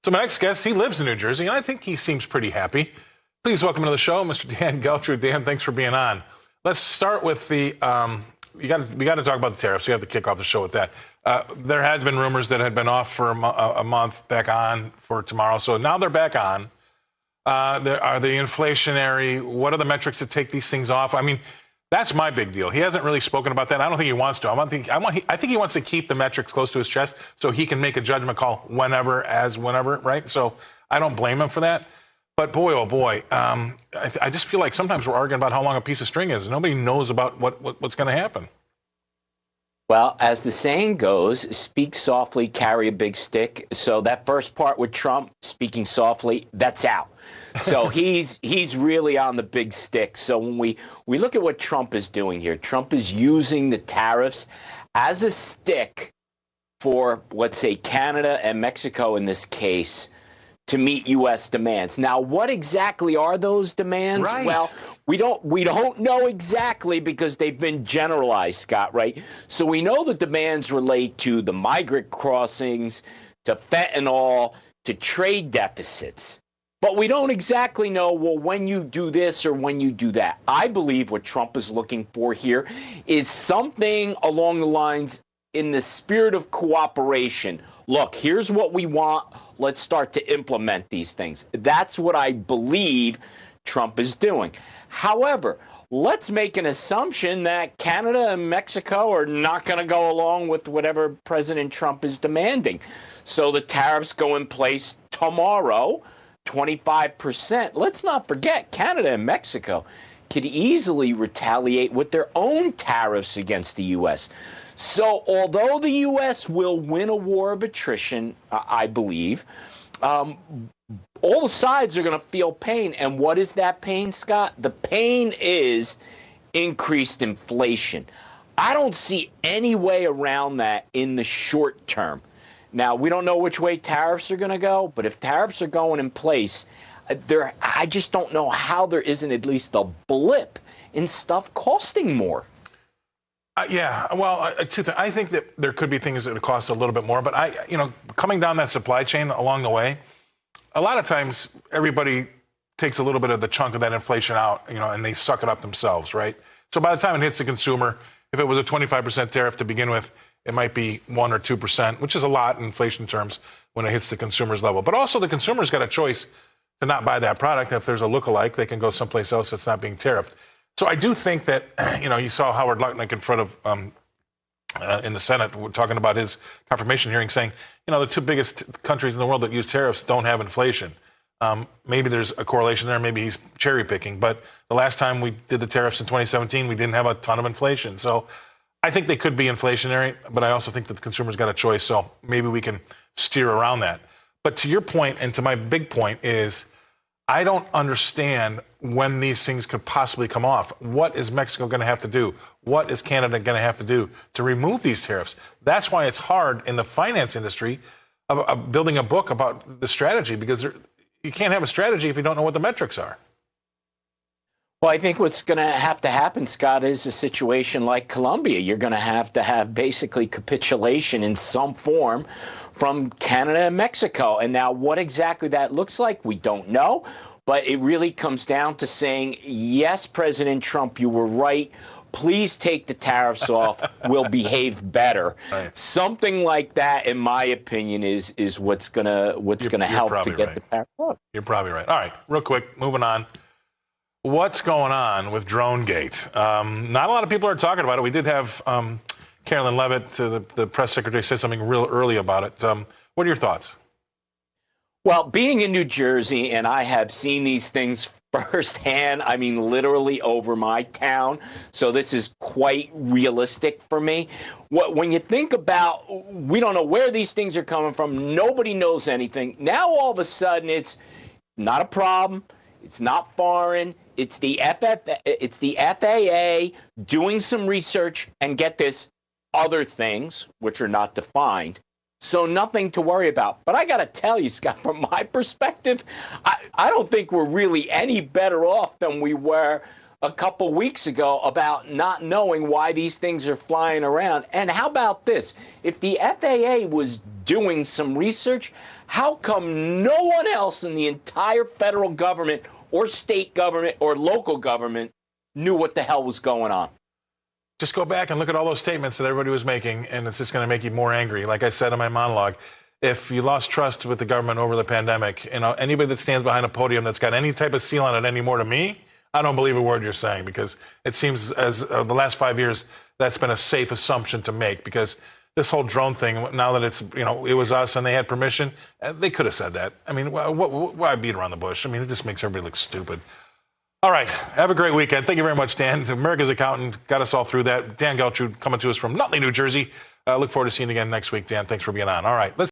So my next guest, he lives in New Jersey, and I think he seems pretty happy. Please welcome to the show, Mr. Dan Geltrude. Dan, thanks for being on. Let's start with the we got to talk about the tariffs. We have to kick off the show with that. There had been rumors that had been off for a month, back on for tomorrow. So now they're back on. Are they inflationary? What are the metrics that take these things off? I mean, that's my big deal. He hasn't really spoken about that. I don't think he wants to. I think he wants to keep the metrics close to his chest so he can make a judgment call whenever, right? So I don't blame him for that. But boy, oh boy, I just feel like sometimes we're arguing about how long a piece of string is. Nobody knows about what's going to happen. Well, as the saying goes, speak softly, carry a big stick. So that first part with Trump, speaking softly, that's out. So he's really on the big stick. So when we look at what Trump is doing here, Trump is using the tariffs as a stick for, let's say, Canada and Mexico in this case, to meet U.S. demands. Now, what exactly are those demands? Right. Well, we don't know exactly because they've been generalized, Scott, right? So we know the demands relate to the migrant crossings, to fentanyl, to trade deficits. But we don't exactly know, well, when you do this or when you do that. I believe what Trump is looking for here is something along the lines in the spirit of cooperation. Look, here's what we want. Let's start to implement these things. That's what I believe Trump is doing. However, let's make an assumption that Canada and Mexico are not going to go along with whatever President Trump is demanding. So the tariffs go in place tomorrow, 25%. Let's not forget, Canada and Mexico could easily retaliate with their own tariffs against the U.S. So although the U.S. will win a war of attrition, I believe, all the sides are going to feel pain. And what is that pain, Scott? The pain is increased inflation. I don't see any way around that in the short term. Now, we don't know which way tariffs are going to go, but if tariffs are going in place, I just don't know how there isn't at least a blip in stuff costing more. Yeah, well, I think that there could be things that would cost a little bit more, but coming down that supply chain along the way, a lot of times everybody takes a little bit of the chunk of that inflation out, and they suck it up themselves, right? So by the time it hits the consumer, if it was a 25% tariff to begin with, it might be 1 or 2%, which is a lot in inflation terms when it hits the consumer's level. But also the consumer's got a choice to not buy that product. If there's a lookalike, they can go someplace else that's not being tariffed. So I do think that, you saw Howard Lutnick in front of, in the Senate, talking about his confirmation hearing, saying, the two biggest countries in the world that use tariffs don't have inflation. Maybe there's a correlation there. Maybe he's cherry picking. But the last time we did the tariffs in 2017, we didn't have a ton of inflation. So I think they could be inflationary, but I also think that the consumer's got a choice. So maybe we can steer around that. But to your point, and to my big point is, I don't understand when these things could possibly come off. What is Mexico going to have to do? What is Canada going to have to do to remove these tariffs? That's why it's hard in the finance industry of building a book about the strategy, because you can't have a strategy if you don't know what the metrics are. Well, I think what's going to have to happen, Scott, is a situation like Colombia. You're going to have basically capitulation in some form from Canada and Mexico. And now what exactly that looks like, we don't know. But it really comes down to saying, yes, President Trump, you were right. Please take the tariffs off. We'll behave better. Right. Something like that, in my opinion, is what's gonna help to get the tariffs off. You're probably right. All right, real quick, moving on. What's going on with DroneGate? Not a lot of people are talking about it. We did have Carolyn Levitt, the press secretary, say something real early about it. What are your thoughts? Well, being in New Jersey, and I have seen these things firsthand, I mean, literally over my town. So this is quite realistic for me. When you think about, we don't know where these things are coming from. Nobody knows anything. Now, all of a sudden, it's not a problem. It's not foreign. It's the FAA doing some research, and get this, other things which are not defined. So nothing to worry about. But I got to tell you, Scott, from my perspective, I don't think we're really any better off than we were a couple weeks ago about not knowing why these things are flying around. And how about this? If the FAA was doing some research, how come no one else in the entire federal government or state government or local government knew what the hell was going on? Just go back and look at all those statements that everybody was making, and it's just going to make you more angry. Like I said in my monologue, if you lost trust with the government over the pandemic, anybody that stands behind a podium that's got any type of seal on it anymore, to me, I don't believe a word you're saying, because it seems as the last 5 years that's been a safe assumption to make, because this whole drone thing, now that it's, it was us and they had permission, they could have said that. I mean, why beat around the bush? I mean, it just makes everybody look stupid. All right. Have a great weekend. Thank you very much, Dan. America's Accountant got us all through that. Dan Geltrude coming to us from Nutley, New Jersey. Look forward to seeing you again next week, Dan. Thanks for being on. All right. Let's